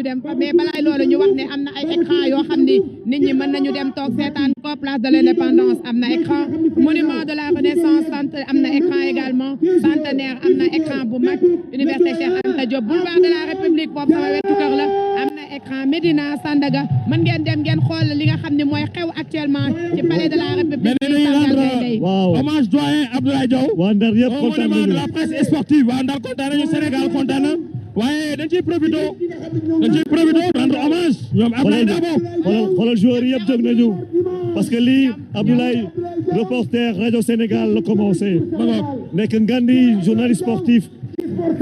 ñu dem fa mais balaay loolu ñu wax ne am na ay écran yoo xam ni nit ñi mën nañu dem toog seetaan ko place de l'indépendance am na écran monument de la renaissance am na écran également centenaire am na écran bu mag université Cheikh Anta Diop boulevard de la République boobu sama wetu kër la am na écran Médina Sandaga mën ngeen dem ngeen xool li nga xam ne mooy xew actuellement ci palais de la République. waaw hommage doyen Abdoulaye Diaw. waa Ndar yëpp kontaan nañu de la presse sportive waa Ndar kontaan nañu Sénégal kontaan na waaye dañ ciy profité rendre hommage ñoom Abdoulaye Dabo. xoolal joueurs yëpp jóg nañu parce que lii Abdoulaye reporter rajo Sénégal la commencé. nekk ngandi journaliste sportif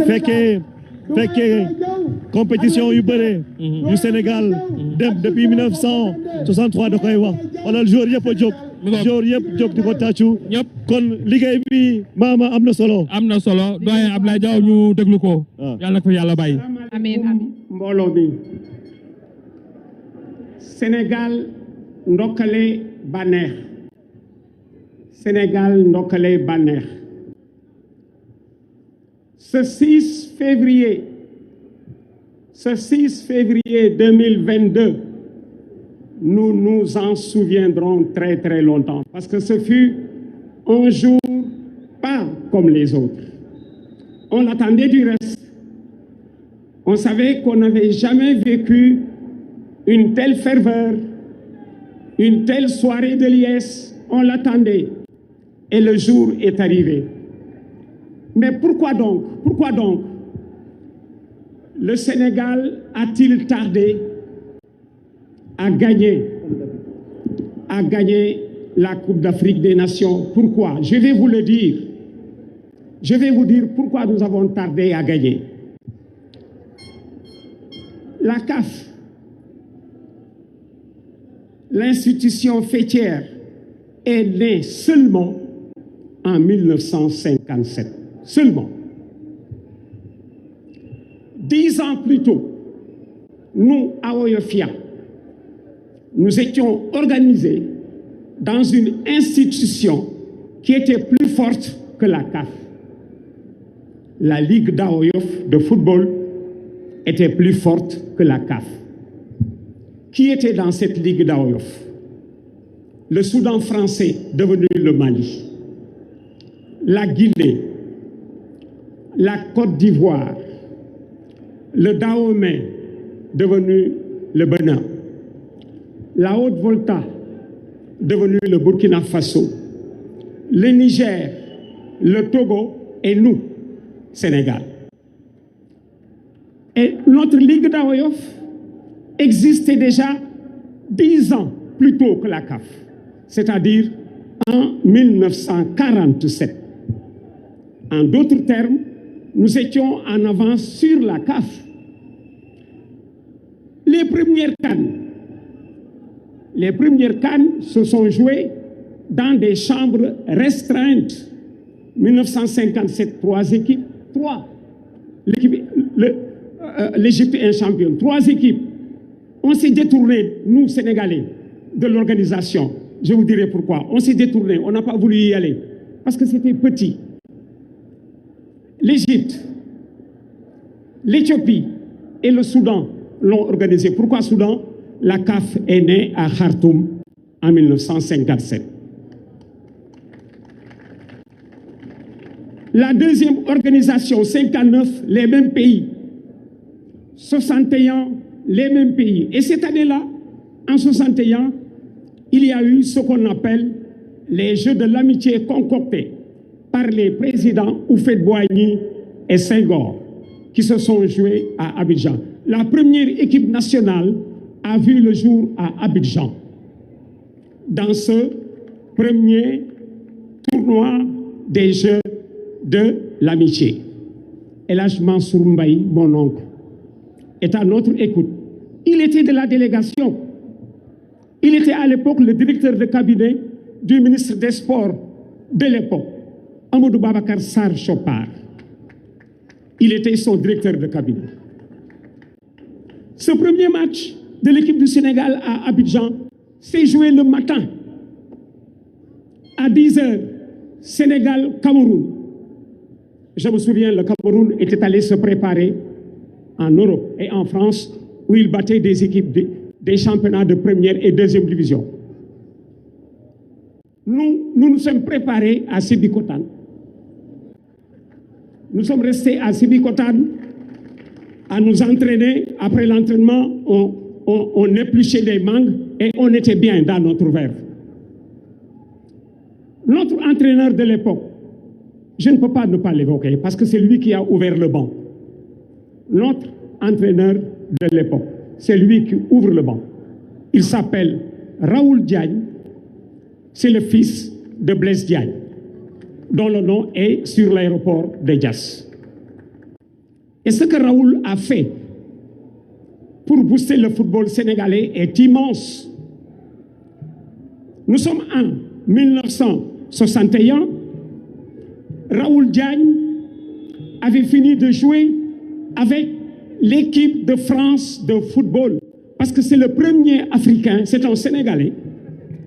fekkee compétition yu bëre yu Sénégal dem depuis 1963 da koy wax xoolal joueurs yëpp a jóg. joor yëpp jóg di ko tàccu kon liggéey bi maama am na solo doyen Abdoulaye Diaw ñu déglu ko yàlla na ko yàlla bàyyi amiin mbooloo bi Sénégal ndokkale bànneex ce 6 février 2022 nous nous en souviendrons très très longtemps parce que ce fut un jour pas comme les autres. On l'attendait du reste. On savait qu'on n'avait jamais vécu une telle ferveur, une telle soirée de liesse. On l'attendait et le jour est arrivé. Mais pourquoi donc le Sénégal a-t-il tardé à gagner la Coupe d'Afrique des Nations? Pourquoi? Je vais vous le dire. Je vais vous dire pourquoi nous avons tardé à gagner. La CAF, l'institution fêtière, est née seulement en 1957. Seulement. 10 ans plus tôt, nous, à Oyofia, nous étions organisés dans une institution qui était plus forte que la CAF. La Ligue d'Aoyof de football était plus forte que la CAF. Qui était dans cette Ligue d'Aoyof? Le Soudan français, devenu le Mali, la Guinée, la Côte d'Ivoire, le Dahomey, devenu le Bénin, la Haute-Volta, devenu le Burkina Faso, le Niger, le Togo et nous, Sénégal. Et notre Ligue d'Aoyof existait déjà 10 ans plus tôt que la CAF, c'est-à-dire en 1947. En d'autres termes, nous étions en avance sur la CAF. Les premières CAN se sont jouées dans des chambres restreintes. 1957, 3 équipes, 3. L'Égypte est championne, 3 équipes. On s'est détourné, nous, Sénégalais, de l'organisation. Je vous dirai pourquoi. On s'est détourné, on n'a pas voulu y aller. Parce que c'était petit. L'Égypte, l'Éthiopie et le Soudan l'ont organisé. Pourquoi Soudan? La CAF est née à Khartoum en 1957. La deuxième organisation, 59, les mêmes pays. 61, les mêmes pays. Et cette année-là, en 61, il y a eu ce qu'on appelle les Jeux de l'amitié concoctés par les présidents Houphouët-Boigny et Senghor, qui se sont joués à Abidjan. La première équipe nationale a vu le jour à Abidjan. Dans ce premier tournoi des Jeux de l'amitié. El Hadj Mansour Mbaye, mon oncle, est à notre écoute. Il était de la délégation. Il était à l'époque le directeur de cabinet du ministre des Sports de l'époque, Amadou Babacar Sarr Chopard. Il était son directeur de cabinet. Ce premier match de l'équipe du Sénégal à Abidjan s'est joué le matin à 10h, Sénégal-Cameroun. Je me souviens, le Cameroun était allé se préparer en Europe et en France où il battait des équipes des championnats de première et deuxième division. Nous nous sommes préparés à Sébikotane. Nous sommes restés à Sébikotane à nous entraîner. Après l'entraînement, on épluchait les mangues et on était bien dans notre verre. Notre entraîneur de l'époque, je ne peux pas ne pas l'évoquer parce que c'est lui qui a ouvert le banc. Notre entraîneur de l'époque, c'est lui qui ouvre le banc. Il s'appelle Raoul Diagne, c'est le fils de Blaise Diagne, dont le nom est sur l'aéroport de Diass. Et ce que Raoul a fait pour booster le football sénégalais est immense. Nous sommes en 1961. Raoul Diagne avait fini de jouer avec l'équipe de France de football, parce que c'est le premier Africain, c'est un Sénégalais,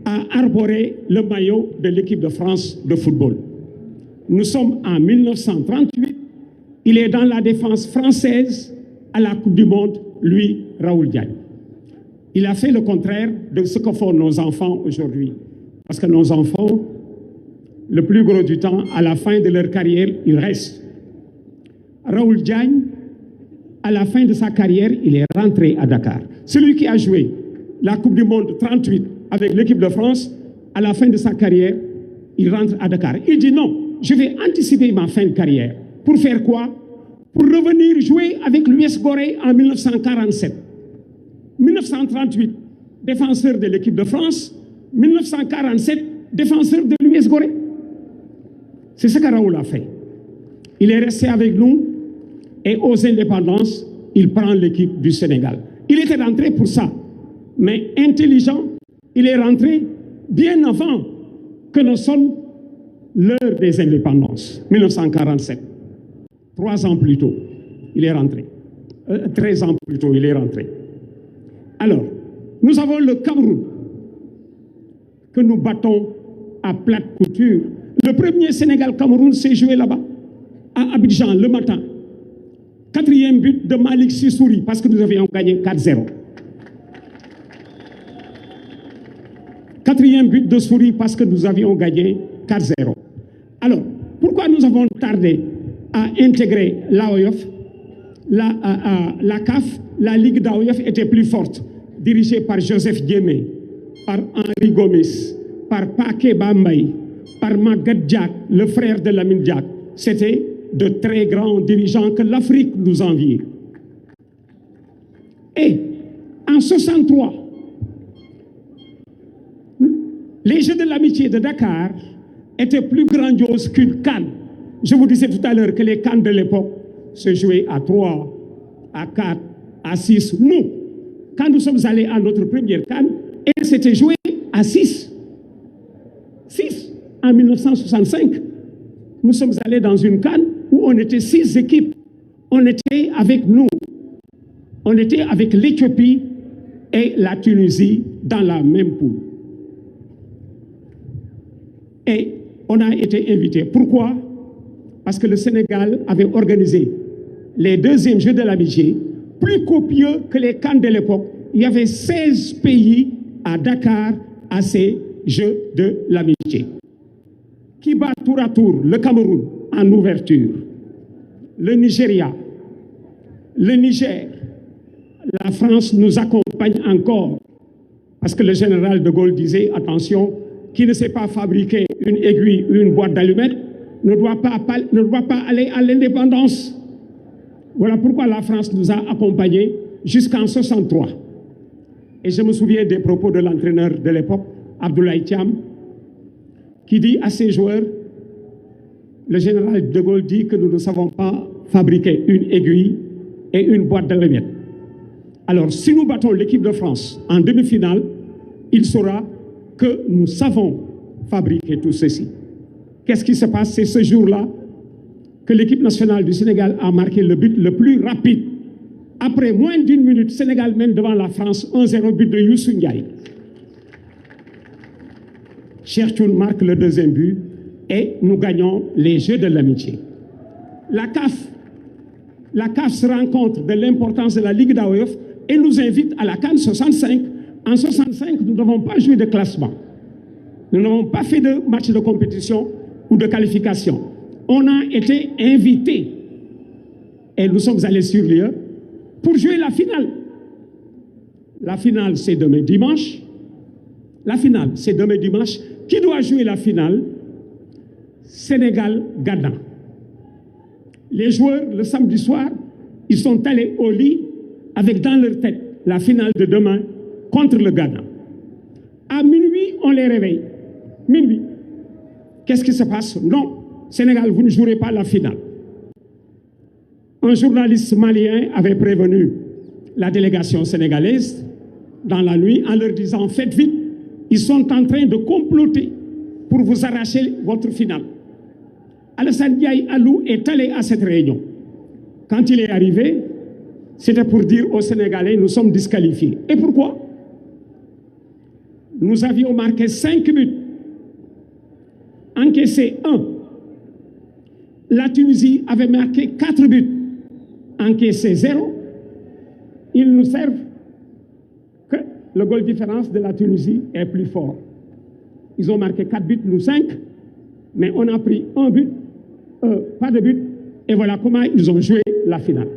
à arborer le maillot de l'équipe de France de football. Nous sommes en 1938. Il est dans la défense française à la Coupe du Monde, lui, Raoul Diagne. Il a fait le contraire de ce que font nos enfants aujourd'hui. Parce que nos enfants, le plus gros du temps, à la fin de leur carrière, ils restent. Raoul Diagne, à la fin de sa carrière, il est rentré à Dakar. Celui qui a joué la Coupe du Monde 38 avec l'équipe de France, à la fin de sa carrière, il rentre à Dakar. Il dit non, je vais anticiper ma fin de carrière. Pour faire quoi? Pour revenir jouer avec l'US Gorée en 1947. 1938, défenseur de l'équipe de France. 1947, défenseur de l'US Gorée. C'est ce que Raoul a fait. Il est resté avec nous et aux indépendances, il prend l'équipe du Sénégal. Il était rentré pour ça, mais intelligent, il est rentré bien avant que ne sonne l'heure des indépendances, 1947. 3 ans plus tôt, il est rentré. 13 ans plus tôt, il est rentré. Alors, nous avons le Cameroun que nous battons à plate couture. Le premier Sénégal-Cameroun s'est joué là-bas, à Abidjan, le matin. 4e but de Malik Sissouri, parce que nous avions gagné 4-0. 4e but de Souris, parce que nous avions gagné 4-0. Alors, pourquoi nous avons tardé à intégrer l'AOF? La CAF, la Ligue d'AOF était plus forte, dirigée par Joseph Diémé, par Henri Gomis, par Paké Bambay, par Maguette Diak, le frère de Lamine Diak. C'était de très grands dirigeants que l'Afrique nous enviait. Et en 63, les Jeux de l'amitié de Dakar étaient plus grandioses qu'une CAN. Je vous disais tout à l'heure que les CAN de l'époque se jouaient à 3, à 4, à 6. Nous, quand nous sommes allés à notre première CAN, elle s'était jouée à 6. 6 en 1965. Nous sommes allés dans une CAN où on était 6 équipes. On était avec nous. On était avec l'Éthiopie et la Tunisie dans la même poule. Et on a été invités. Pourquoi? Parce que le Sénégal avait organisé les 2e Jeux de l'amitié, plus copieux que les CAN de l'époque. Il y avait 16 pays à Dakar à ces Jeux de l'amitié. Qui bat tour à tour le Cameroun en ouverture, le Nigeria, le Niger. La France nous accompagne encore parce que le général de Gaulle disait, attention, qui ne sait pas fabriquer une aiguille ou une boîte d'allumettes ne doit pas aller à l'indépendance. Voilà pourquoi la France nous a accompagnés jusqu'en 63. Et je me souviens des propos de l'entraîneur de l'époque, Abdoulaye Thiam, qui dit à ses joueurs, le général de Gaulle dit que nous ne savons pas fabriquer une aiguille et une boîte d'allumettes. Alors, si nous battons l'équipe de France en demi-finale, il saura que nous savons fabriquer tout ceci. Qu'est-ce qui se passe? C'est ce jour-là que l'équipe nationale du Sénégal a marqué le but le plus rapide. Après moins d'1 minute, Sénégal mène devant la France 1-0, but de Youssou Ndiaye. Cheikh Thioune marque le 2e but et nous gagnons les Jeux de l'amitié. La CAF se rend compte de l'importance de la Ligue d'AOF et nous invite à la CAN 65. En 65, nous n'avons pas joué de classement. Nous n'avons pas fait de match de compétition ou de qualification. On a été invités et nous sommes allés sur lieu pour jouer la finale. La finale, c'est demain dimanche. La finale, c'est demain dimanche. Qui doit jouer la finale? Sénégal-Ghana. Les joueurs, le samedi soir, ils sont allés au lit avec dans leur tête la finale de demain contre le Ghana. À minuit, on les réveille. Minuit. Qu'est-ce qui se passe? Non, Sénégal, vous ne jouerez pas la finale. Un journaliste malien avait prévenu la délégation sénégalaise dans la nuit en leur disant « Faites vite, ils sont en train de comploter pour vous arracher votre finale. » Alassane Ndiaye Alou est allé à cette réunion. Quand il est arrivé, c'était pour dire aux Sénégalais, nous sommes disqualifiés. Et pourquoi? Nous avions marqué 5 buts, encaissé 1. La Tunisie avait marqué 4 buts, encaissé 0. Ils nous servent que le goal différence de la Tunisie est plus fort. Ils ont marqué 4 buts, nous 5, mais on a pris 1 but, pas de but, et voilà comment ils ont joué la finale.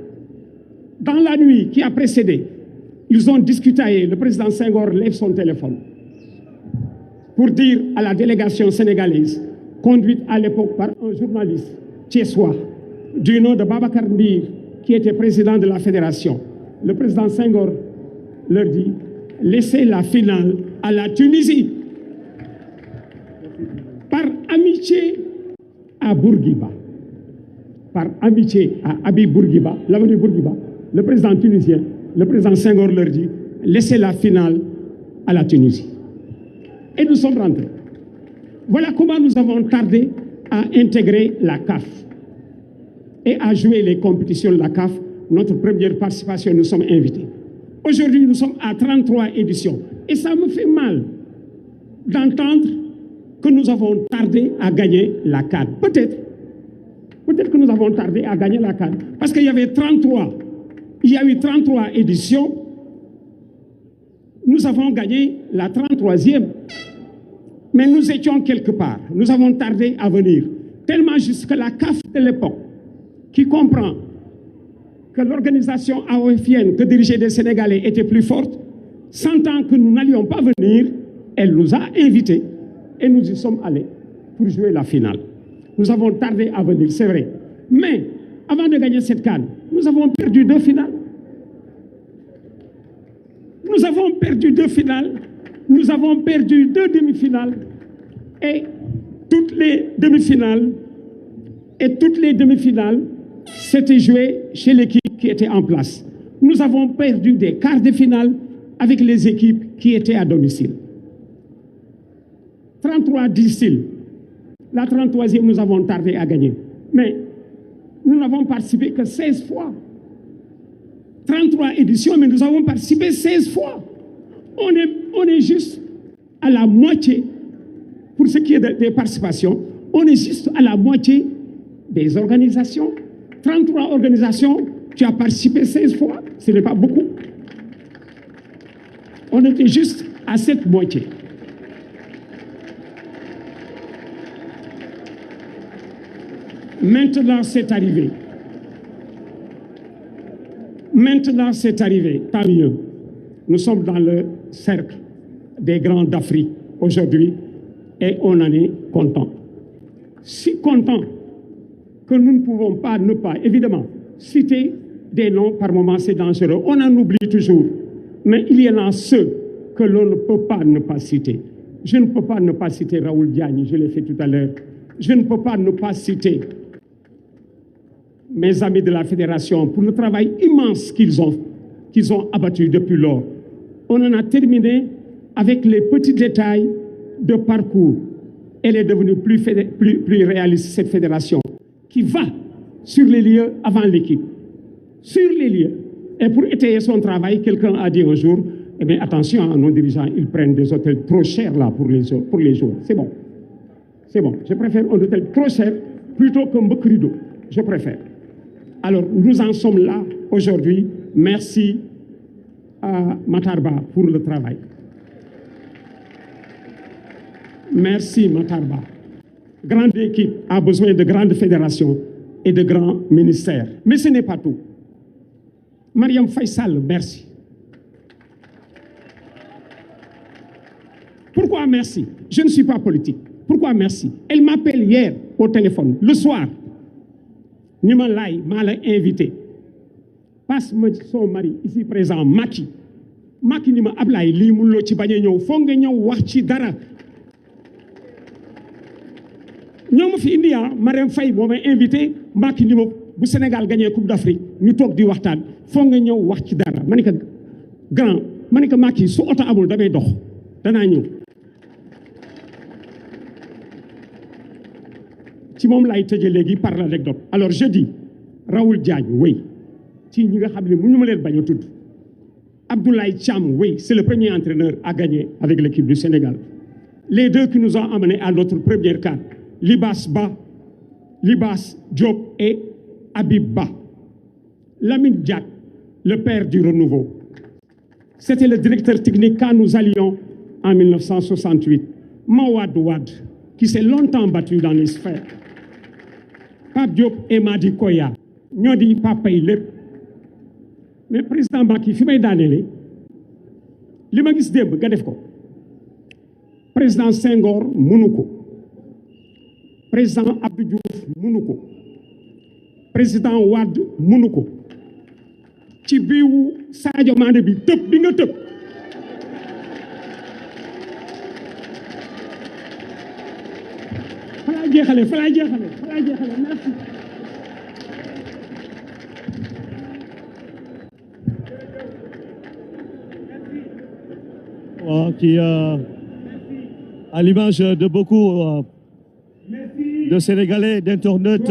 Dans la nuit qui a précédé, ils ont discuté, le président Senghor lève son téléphone pour dire à la délégation sénégalaise, conduite à l'époque par un journaliste thiessois du nom de Babacar Ndir, qui était président de la fédération. Le président Senghor leur dit, laissez la finale à la Tunisie. Par amitié à Bourguiba, par amitié à Habib Bourguiba, l'avenue Bourguiba, le président tunisien, le président Senghor leur dit, laissez la finale à la Tunisie. Et nous sommes rentrés. Voilà comment nous avons tardé à intégrer la CAF et à jouer les compétitions de la CAF. Notre première participation, nous sommes invités. Aujourd'hui, nous sommes à 33 éditions. Et ça me fait mal d'entendre que nous avons tardé à gagner la CAN. Peut-être que nous avons tardé à gagner la CAN. Parce qu'il y avait 33. Il y a eu 33 éditions. Nous avons gagné la 33e. Mais nous étions quelque part. Nous avons tardé à venir. Tellement juste que la CAF de l'époque, qui comprend que l'organisation AOFienne que dirigeait des Sénégalais était plus forte, sentant que nous n'allions pas venir, elle nous a invités et nous y sommes allés pour jouer la finale. Nous avons tardé à venir, c'est vrai. Mais avant de gagner cette CAN, nous avons perdu 2 finales. Nous avons perdu 2 finales. Nous avons perdu 2 demi-finales. Et toutes les demi-finales, c'était joué chez l'équipe qui était en place. Nous avons perdu des quarts de finale avec les équipes qui étaient à domicile. 33 disent-ils. La 33e, nous avons tardé à gagner. Mais nous n'avons participé que 16 fois. 33 éditions, mais nous avons participé 16 fois. On est juste à la moitié, pour ce qui est des participations, on est juste à la moitié des organisations. 33 organisations, tu as participé 16 fois, ce n'est pas beaucoup. On était juste à cette moitié. Maintenant, c'est arrivé. Maintenant, c'est arrivé. Tant mieux. Nous sommes dans le cercle des grands d'Afrique aujourd'hui et on en est content. Si content que nous ne pouvons pas ne pas, évidemment, citer des noms par moment, c'est dangereux. On en oublie toujours. Mais il y en a ceux que l'on ne peut pas ne pas citer. Je ne peux pas ne pas citer Raoul Diagne, je l'ai fait tout à l'heure. Je ne peux pas ne pas citer mes amis de la fédération pour le travail immense qu'ils ont abattu depuis lors. On en a terminé avec les petits détails de parcours. Elle est devenue plus réaliste, cette fédération, qui va sur les lieux avant l'équipe. Sur les lieux. Et pour étayer son travail, quelqu'un a dit un jour, eh bien attention à nos dirigeants, ils prennent des hôtels trop chers là pour les joueurs. C'est bon. C'est bon. Je préfère un hôtel trop cher plutôt qu'un beau rideau. Je préfère. Alors, nous en sommes là aujourd'hui. Merci à Matarba pour le travail. Merci Matarba. Grande équipe a besoin de grandes fédérations et de grands ministères. Mais ce n'est pas tout. Mariam Faisal, merci. Pourquoi merci? Je ne suis pas politique. Pourquoi merci? Elle m'appelle hier au téléphone, le soir. Nima Lay m'a invité. Passe-moi son mari, ici présent, Maki. Maki Nima Ablaye, li mullo ci baña ñew, fo nga ñew wax ci dara. Ñom fi indi Mariam Faye moo may invité, Maki Nima bu Sénégal gagné Coupe d'Afrique, ñu tok di waxtaan, fo nga ñew wax ci dara. Manika grand, manika Maki su auto amul damay dox. Dana ñew. Ci mom lay tëjee légui par l'anecdote. Alors je dis Raoul Diagne, oui. Ci ñi nga xam ne mënu ma leen bañ a tudd. Abdoulaye Thiam, oui, c'est le premier entraîneur à gagner avec l'équipe du Sénégal. Les deux qui nous ont amenés à notre première CAN, Libas Diop et Habib Ba. Lamine Diack, le père du renouveau. C'était le directeur technique quand nous allions en 1968. Mawad Wad, qui s'est longtemps battu dans les sphères. Pape Diop et Madi Koya, ñoo di papa yi lépp. Mais président Macky fi may daaneele li ma gis démb nga def ko président Senghor mënu ko président Abdou Diouf mënu ko président Wade mënu ko ci biiwu Sadio Mané bi tëb bi nga tëb fa laa jeexale merci. Qui, à l'image de beaucoup de Sénégalais, d'internautes,